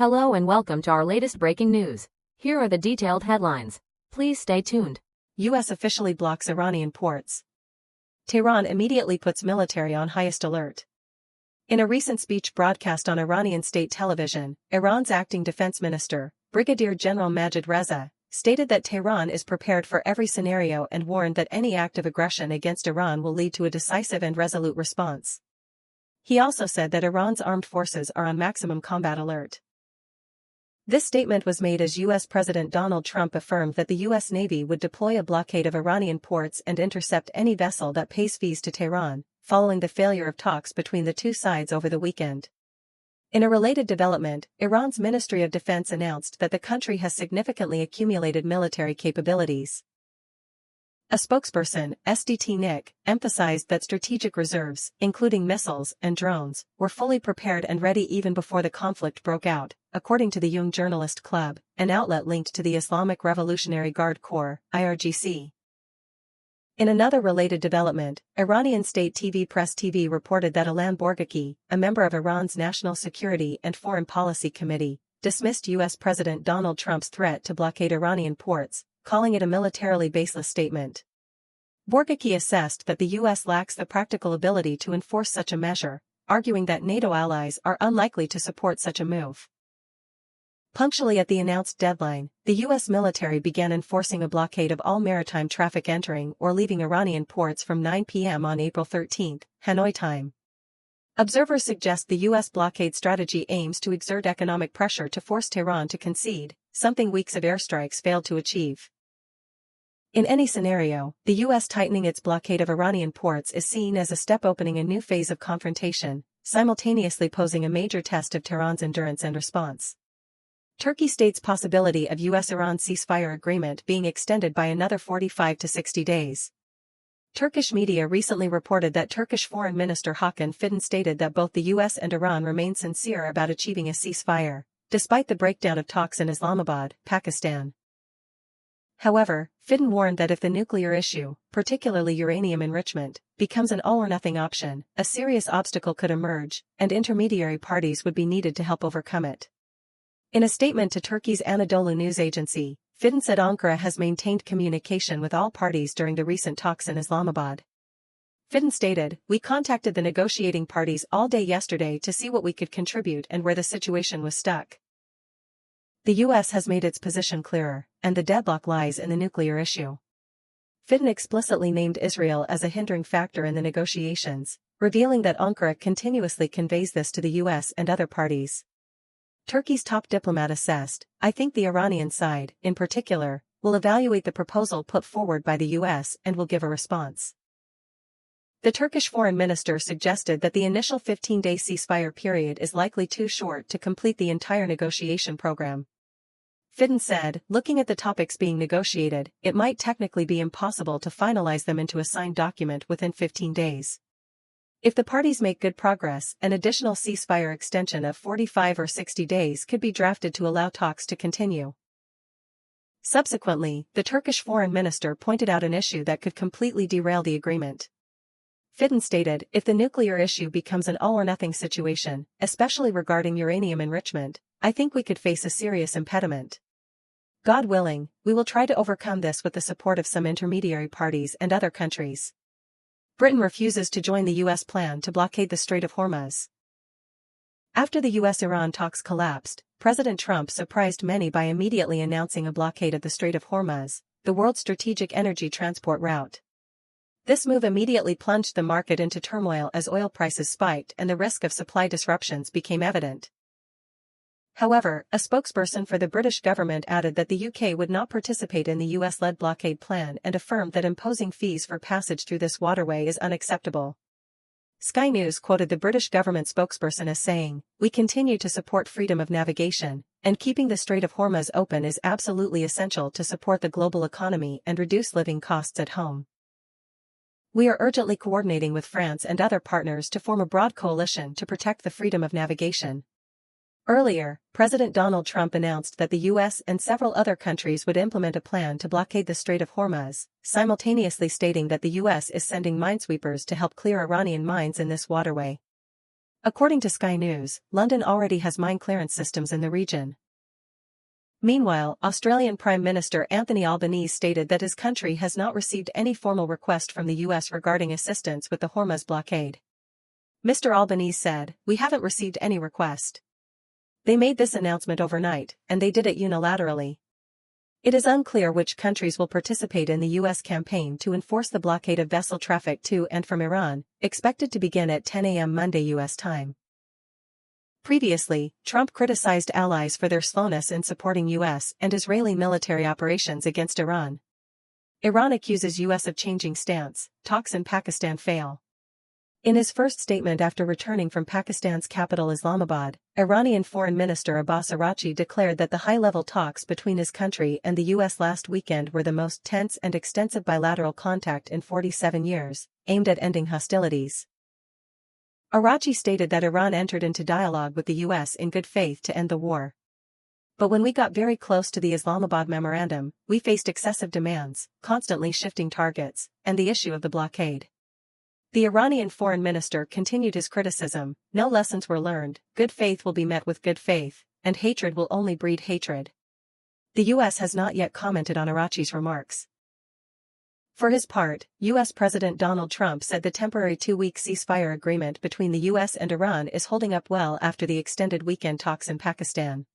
Hello and welcome to our latest breaking news. Here are the detailed headlines. Please stay tuned. U.S. officially blocks Iranian ports. Tehran immediately puts military on highest alert. In a recent speech broadcast on Iranian state television, Iran's acting defense minister, Brigadier General Majid Reza, stated that Tehran is prepared for every scenario and warned that any act of aggression against Iran will lead to a decisive and resolute response. He also said that Iran's armed forces are on maximum combat alert. This statement was made as U.S. President Donald Trump affirmed that the U.S. Navy would deploy a blockade of Iranian ports and intercept any vessel that pays fees to Tehran, following the failure of talks between the two sides over the weekend. In a related development, Iran's Ministry of Defense announced that the country has significantly accumulated military capabilities. A spokesperson, SDT Nick, emphasized that strategic reserves, including missiles and drones, were fully prepared and ready even before the conflict broke out, according to the Young Journalist Club, an outlet linked to the Islamic Revolutionary Guard Corps, IRGC. In another related development, Iranian state TV Press TV reported that Ilan Borgaki, a member of Iran's National Security and Foreign Policy Committee, dismissed U.S. President Donald Trump's threat to blockade Iranian ports, calling it a militarily baseless statement. Borgaki assessed that the U.S. lacks the practical ability to enforce such a measure, arguing that NATO allies are unlikely to support such a move. Punctually at the announced deadline, the U.S. military began enforcing a blockade of all maritime traffic entering or leaving Iranian ports from 9 p.m. on April 13, Hanoi time. Observers suggest the U.S. blockade strategy aims to exert economic pressure to force Tehran to concede, something weeks of airstrikes failed to achieve. In any scenario, the U.S. tightening its blockade of Iranian ports is seen as a step opening a new phase of confrontation, simultaneously posing a major test of Tehran's endurance and response. Turkey states possibility of U.S.-Iran ceasefire agreement being extended by another 45 to 60 days. Turkish media recently reported that Turkish Foreign Minister Hakan Fidan stated that both the U.S. and Iran remain sincere about achieving a ceasefire, despite the breakdown of talks in Islamabad, Pakistan. However, Fidan warned that if the nuclear issue, particularly uranium enrichment, becomes an all-or-nothing option, a serious obstacle could emerge, and intermediary parties would be needed to help overcome it. In a statement to Turkey's Anadolu news agency, Fidan said Ankara has maintained communication with all parties during the recent talks in Islamabad. Fidan stated, "We contacted the negotiating parties all day yesterday to see what we could contribute and where the situation was stuck. The U.S. has made its position clearer, and the deadlock lies in the nuclear issue." Fidan explicitly named Israel as a hindering factor in the negotiations, revealing that Ankara continuously conveys this to the U.S. and other parties. Turkey's top diplomat assessed, "I think the Iranian side, in particular, will evaluate the proposal put forward by the U.S. and will give a response." The Turkish foreign minister suggested that the initial 15-day ceasefire period is likely too short to complete the entire negotiation program. Fidan said, "Looking at the topics being negotiated, it might technically be impossible to finalize them into a signed document within 15 days. If the parties make good progress, an additional ceasefire extension of 45 or 60 days could be drafted to allow talks to continue." Subsequently, the Turkish foreign minister pointed out an issue that could completely derail the agreement. Fidan stated, "If the nuclear issue becomes an all-or-nothing situation, especially regarding uranium enrichment, I think we could face a serious impediment. God willing, we will try to overcome this with the support of some intermediary parties and other countries." Britain refuses to join the U.S. plan to blockade the Strait of Hormuz. After the U.S.-Iran talks collapsed, President Trump surprised many by immediately announcing a blockade of the Strait of Hormuz, the world's strategic energy transport route. This move immediately plunged the market into turmoil as oil prices spiked and the risk of supply disruptions became evident. However, a spokesperson for the British government added that the UK would not participate in the US-led blockade plan and affirmed that imposing fees for passage through this waterway is unacceptable. Sky News quoted the British government spokesperson as saying, "We continue to support freedom of navigation, and keeping the Strait of Hormuz open is absolutely essential to support the global economy and reduce living costs at home. We are urgently coordinating with France and other partners to form a broad coalition to protect the freedom of navigation." Earlier, President Donald Trump announced that the U.S. and several other countries would implement a plan to blockade the Strait of Hormuz, simultaneously stating that the U.S. is sending minesweepers to help clear Iranian mines in this waterway. According to Sky News, London already has mine clearance systems in the region. Meanwhile, Australian Prime Minister Anthony Albanese stated that his country has not received any formal request from the US regarding assistance with the Hormuz blockade. Mr. Albanese said, "We haven't received any request. They made this announcement overnight, and they did it unilaterally." It is unclear which countries will participate in the US campaign to enforce the blockade of vessel traffic to and from Iran, expected to begin at 10 a.m. Monday US time. Previously, Trump criticized allies for their slowness in supporting US and Israeli military operations against Iran. Iran accuses US of changing stance, talks in Pakistan fail. In his first statement after returning from Pakistan's capital Islamabad, Iranian Foreign Minister Abbas Araghchi declared that the high-level talks between his country and the US last weekend were the most tense and extensive bilateral contact in 47 years, aimed at ending hostilities. Araghchi stated that Iran entered into dialogue with the US in good faith to end the war. But when we got very close to the Islamabad memorandum, we faced excessive demands, constantly shifting targets, and the issue of the blockade. The Iranian foreign minister continued his criticism: "No lessons were learned, good faith will be met with good faith, and hatred will only breed hatred." The US has not yet commented on Araghchi's remarks. For his part, US President Donald Trump said the temporary 2-week ceasefire agreement between the US and Iran is holding up well after the extended weekend talks in Pakistan.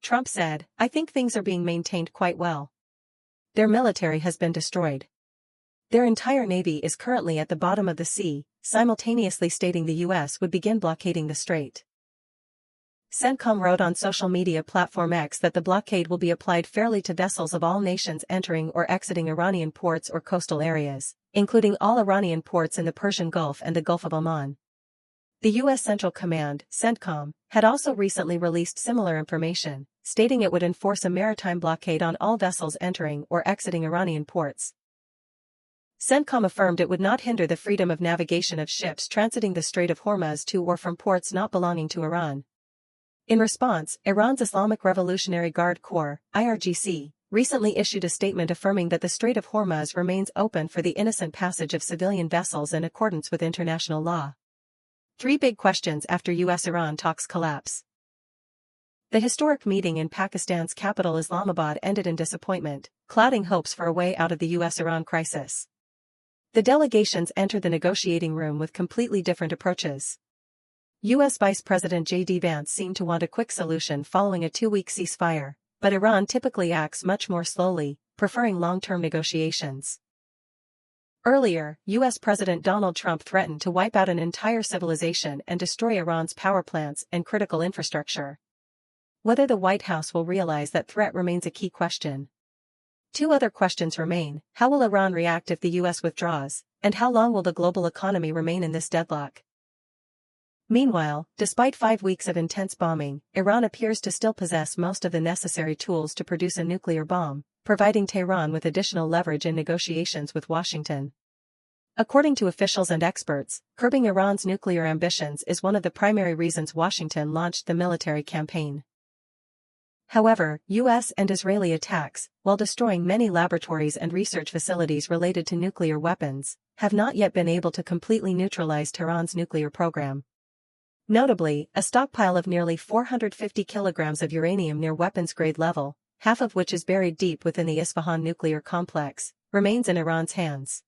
Trump said, "I think things are being maintained quite well. Their military has been destroyed. Their entire navy is currently at the bottom of the sea," simultaneously stating the US would begin blockading the strait. CENTCOM wrote on social media platform X that the blockade will be applied fairly to vessels of all nations entering or exiting Iranian ports or coastal areas, including all Iranian ports in the Persian Gulf and the Gulf of Oman. The US Central Command, CENTCOM, had also recently released similar information, stating it would enforce a maritime blockade on all vessels entering or exiting Iranian ports. CENTCOM affirmed it would not hinder the freedom of navigation of ships transiting the Strait of Hormuz to or from ports not belonging to Iran. In response, Iran's Islamic Revolutionary Guard Corps, IRGC, recently issued a statement affirming that the Strait of Hormuz remains open for the innocent passage of civilian vessels in accordance with international law. 3 big questions after US-Iran talks collapse. The historic meeting in Pakistan's capital Islamabad ended in disappointment, clouding hopes for a way out of the US-Iran crisis. The delegations entered the negotiating room with completely different approaches. U.S. Vice President J.D. Vance seemed to want a quick solution following a 2-week ceasefire, but Iran typically acts much more slowly, preferring long-term negotiations. Earlier, U.S. President Donald Trump threatened to wipe out an entire civilization and destroy Iran's power plants and critical infrastructure. Whether the White House will realize that threat remains a key question. 2 other questions remain: how will Iran react if the U.S. withdraws, and how long will the global economy remain in this deadlock? Meanwhile, despite 5 weeks of intense bombing, Iran appears to still possess most of the necessary tools to produce a nuclear bomb, providing Tehran with additional leverage in negotiations with Washington. According to officials and experts, curbing Iran's nuclear ambitions is one of the primary reasons Washington launched the military campaign. However, U.S. and Israeli attacks, while destroying many laboratories and research facilities related to nuclear weapons, have not yet been able to completely neutralize Tehran's nuclear program. Notably, a stockpile of nearly 450 kilograms of uranium near weapons-grade level, half of which is buried deep within the Isfahan nuclear complex, remains in Iran's hands.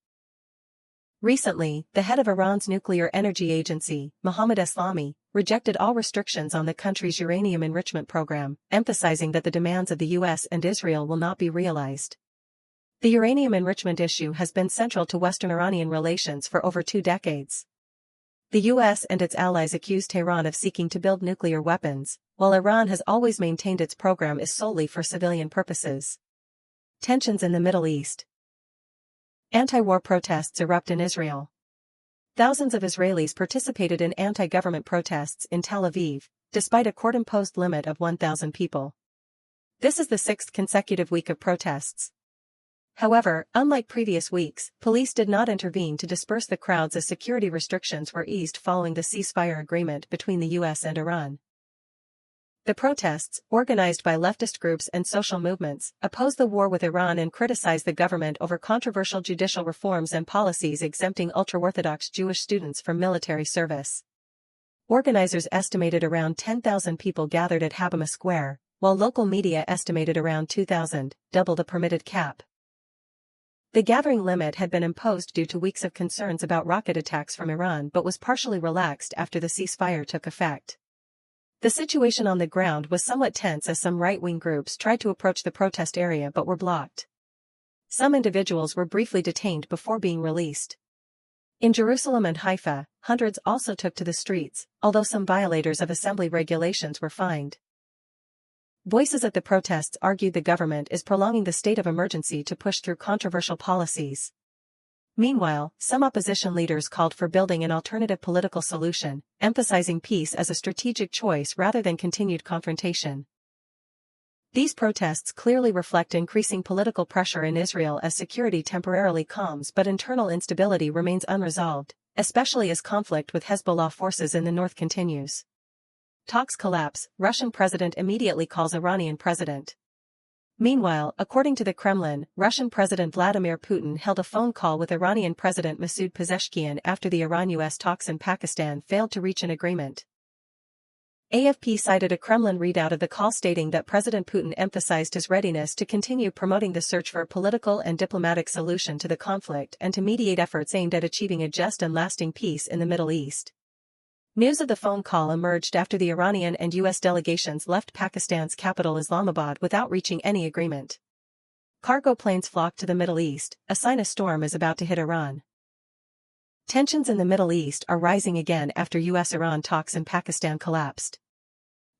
Recently, the head of Iran's nuclear energy agency, Mohammad Eslami, rejected all restrictions on the country's uranium enrichment program, emphasizing that the demands of the US and Israel will not be realized. The uranium enrichment issue has been central to Western-Iranian relations for over 2 decades. The US and its allies accuse Tehran of seeking to build nuclear weapons, while Iran has always maintained its program is solely for civilian purposes. Tensions in the Middle East. Anti-war protests erupt in Israel. Thousands of Israelis participated in anti-government protests in Tel Aviv, despite a court-imposed limit of 1,000 people. This is the 6th consecutive week of protests. However, unlike previous weeks, police did not intervene to disperse the crowds as security restrictions were eased following the ceasefire agreement between the US and Iran. The protests, organized by leftist groups and social movements, oppose the war with Iran and criticize the government over controversial judicial reforms and policies exempting ultra-Orthodox Jewish students from military service. Organizers estimated around 10,000 people gathered at Habima Square, while local media estimated around 2,000, double the permitted cap. The gathering limit had been imposed due to weeks of concerns about rocket attacks from Iran but was partially relaxed after the ceasefire took effect. The situation on the ground was somewhat tense as some right-wing groups tried to approach the protest area but were blocked. Some individuals were briefly detained before being released. In Jerusalem and Haifa, hundreds also took to the streets, although some violators of assembly regulations were fined. Voices at the protests argued the government is prolonging the state of emergency to push through controversial policies. Meanwhile, some opposition leaders called for building an alternative political solution, emphasizing peace as a strategic choice rather than continued confrontation. These protests clearly reflect increasing political pressure in Israel as security temporarily calms but internal instability remains unresolved, especially as conflict with Hezbollah forces in the north continues. Talks collapse, Russian president immediately calls Iranian president. Meanwhile, according to the Kremlin, Russian President Vladimir Putin held a phone call with Iranian President Masoud Pezeshkian after the Iran-US talks in Pakistan failed to reach an agreement. AFP cited a Kremlin readout of the call stating that President Putin emphasized his readiness to continue promoting the search for a political and diplomatic solution to the conflict and to mediate efforts aimed at achieving a just and lasting peace in the Middle East. News of the phone call emerged after the Iranian and U.S. delegations left Pakistan's capital Islamabad without reaching any agreement. Cargo planes flocked to the Middle East, a sign a storm is about to hit Iran. Tensions in the Middle East are rising again after U.S.-Iran talks in Pakistan collapsed.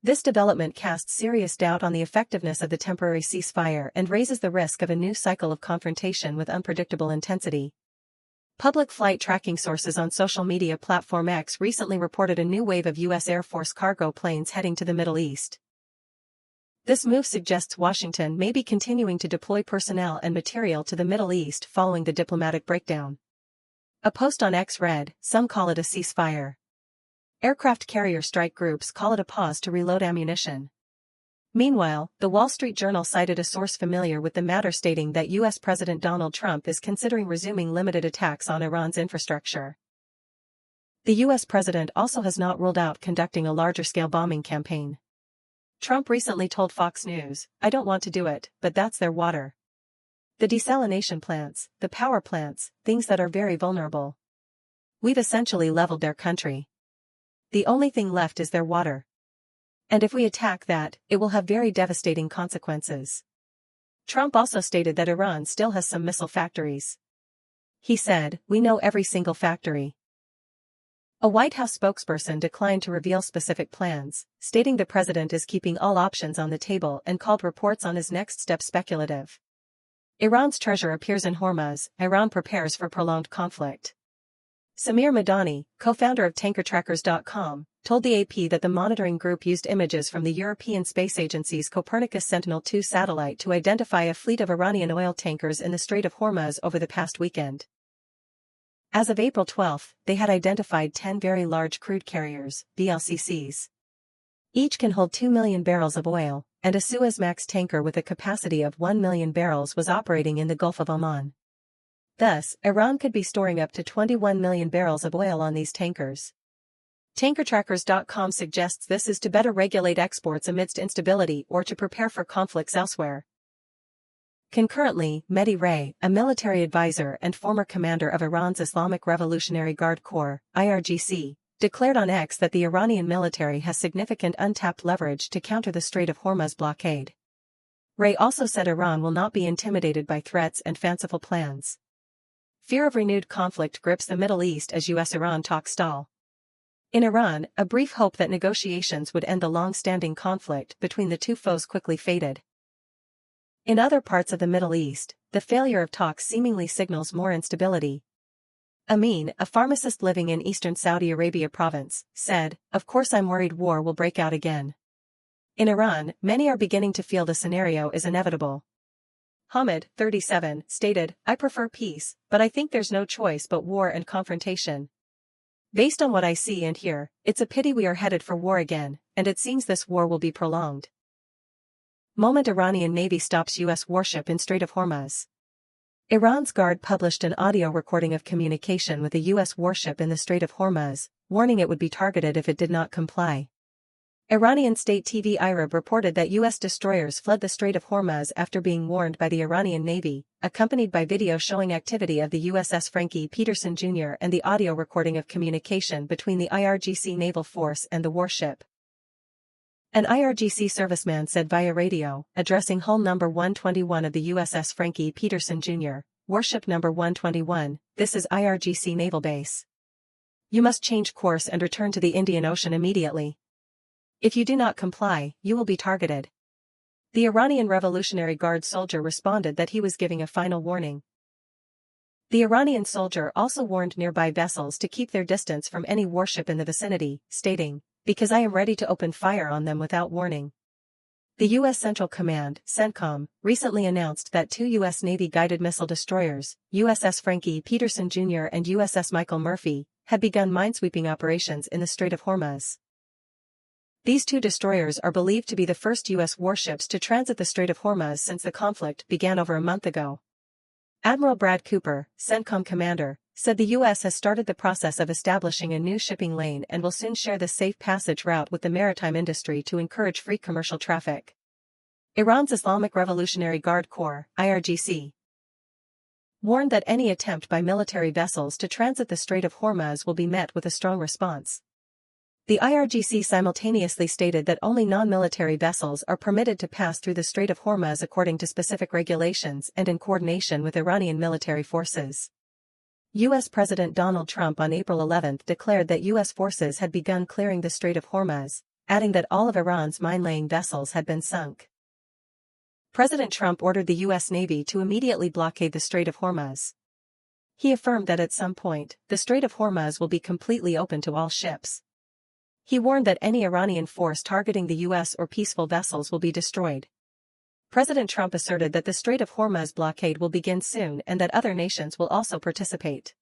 This development casts serious doubt on the effectiveness of the temporary ceasefire and raises the risk of a new cycle of confrontation with unpredictable intensity. Public flight tracking sources on social media platform X recently reported a new wave of U.S. Air Force cargo planes heading to the Middle East. This move suggests Washington may be continuing to deploy personnel and material to the Middle East following the diplomatic breakdown. A post on X read, "Some call it a ceasefire. Aircraft carrier strike groups call it a pause to reload ammunition." Meanwhile, the Wall Street Journal cited a source familiar with the matter stating that U.S. President Donald Trump is considering resuming limited attacks on Iran's infrastructure. The U.S. president also has not ruled out conducting a larger-scale bombing campaign. Trump recently told Fox News, "I don't want to do it, but that's their water. The desalination plants, the power plants, things that are very vulnerable. We've essentially leveled their country. The only thing left is their water. And if we attack that, it will have very devastating consequences." Trump also stated that Iran still has some missile factories. He said, "We know every single factory." A White House spokesperson declined to reveal specific plans, stating the president is keeping all options on the table and called reports on his next step speculative. Iran's treasure appears in Hormuz, Iran prepares for prolonged conflict. Samir Madani, co-founder of tankertrackers.com, told the AP that the monitoring group used images from the European Space Agency's Copernicus Sentinel-2 satellite to identify a fleet of Iranian oil tankers in the Strait of Hormuz over the past weekend. As of April 12, they had identified 10 very large crude carriers, VLCCs. Each can hold 2 million barrels of oil, and a Suezmax tanker with a capacity of 1 million barrels was operating in the Gulf of Oman. Thus, Iran could be storing up to 21 million barrels of oil on these tankers. Tankertrackers.com suggests this is to better regulate exports amidst instability or to prepare for conflicts elsewhere. Concurrently, Mehdi Ray, a military advisor and former commander of Iran's Islamic Revolutionary Guard Corps, IRGC, declared on X that the Iranian military has significant untapped leverage to counter the Strait of Hormuz blockade. Ray also said Iran will not be intimidated by threats and fanciful plans. Fear of renewed conflict grips the Middle East as U.S.-Iran talks stall. In Iran, a brief hope that negotiations would end the long-standing conflict between the two foes quickly faded. In other parts of the Middle East, the failure of talks seemingly signals more instability. Amin, a pharmacist living in eastern Saudi Arabia province, said, "Of course I'm worried war will break out again." In Iran, many are beginning to feel the scenario is inevitable. Hamid, 37, stated, "I prefer peace, but I think there's no choice but war and confrontation. Based on what I see and hear, it's a pity we are headed for war again, and it seems this war will be prolonged." Moment Iranian Navy stops U.S. warship in Strait of Hormuz. Iran's Guard published an audio recording of communication with a U.S. warship in the Strait of Hormuz, warning it would be targeted if it did not comply. Iranian state TV Irib reported that U.S. destroyers fled the Strait of Hormuz after being warned by the Iranian Navy, accompanied by video showing activity of the USS Frankie Peterson Jr. and the audio recording of communication between the IRGC naval force and the warship. An IRGC serviceman said via radio, addressing hull number 121 of the USS Frankie Peterson Jr., warship number 121, "This is IRGC naval base. You must change course and return to the Indian Ocean immediately. If you do not comply, you will be targeted." The Iranian Revolutionary Guard soldier responded that he was giving a final warning. The Iranian soldier also warned nearby vessels to keep their distance from any warship in the vicinity, stating, "Because I am ready to open fire on them without warning." The U.S. Central Command, CENTCOM, recently announced that 2 U.S. Navy guided missile destroyers, USS Frankie Peterson Jr. and USS Michael Murphy, had begun minesweeping operations in the Strait of Hormuz. These 2 destroyers are believed to be the first U.S. warships to transit the Strait of Hormuz since the conflict began over a month ago. Admiral Brad Cooper, CENTCOM commander, said the U.S. has started the process of establishing a new shipping lane and will soon share the safe passage route with the maritime industry to encourage free commercial traffic. Iran's Islamic Revolutionary Guard Corps, IRGC, warned that any attempt by military vessels to transit the Strait of Hormuz will be met with a strong response. The IRGC simultaneously stated that only non-military vessels are permitted to pass through the Strait of Hormuz according to specific regulations and in coordination with Iranian military forces. U.S. President Donald Trump on April 11 declared that U.S. forces had begun clearing the Strait of Hormuz, adding that all of Iran's mine-laying vessels had been sunk. President Trump ordered the U.S. Navy to immediately blockade the Strait of Hormuz. He affirmed that at some point, the Strait of Hormuz will be completely open to all ships. He warned that any Iranian force targeting the U.S. or peaceful vessels will be destroyed. President Trump asserted that the Strait of Hormuz blockade will begin soon and that other nations will also participate.